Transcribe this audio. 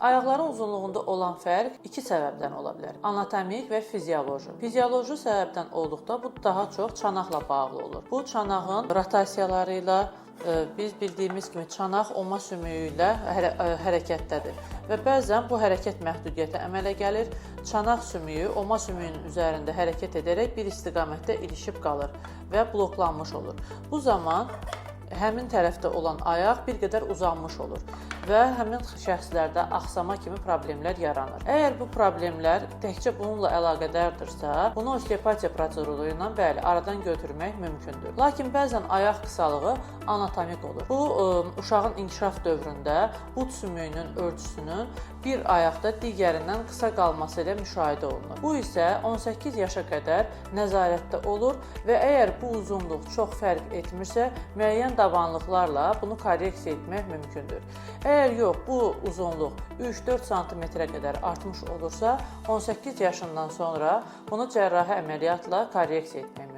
Ayaqların uzunluğunda olan fərq iki səbəbdən ola bilər. Anatomik və fizioloji. Fizioloji səbəbdən olduqda bu daha çox çanaqla bağlı olur. Bu çanağın rotasiyaları ilə biz bildiyimiz kimi çanaq oma sümüyü ilə hərəkətdədir və bəzən bu hərəkət məhdudiyyəti əmələ gəlir. Çanaq sümüyü oma sümüyünün üzərində hərəkət edərək bir istiqamətdə ilişib qalır və bloklanmış olur. Bu zaman həmin tərəfdə olan ayaq bir qədər uzanmış olur və həmin şəxslərdə axsama kimi problemlər yaranır. Əgər bu problemlər təkcə bununla əlaqədardirsə, bunu osteopatiya proseduru ilə bəli, aradan götürmək mümkündür. Lakin bəzən ayaq qısalığı anatomik olur. Bu, uşağın inkişaf dövründə bud sümüyünün ölçüsünün bir ayaqda digərindən qısa qalması ilə müşahidə olunur. Bu isə 18 yaşa qədər nəzarətdə olur və əgər bu uzunluq çox fərq etmirsə, müəyyən dabanlıqlarla bunu korreksiya etmək mümkündür. Əgər yox, bu uzunluq 3-4 sm-ə qədər artmış olursa, 18 yaşından sonra bunu cərrahi əməliyyatla korreksiya etmək mümkündür.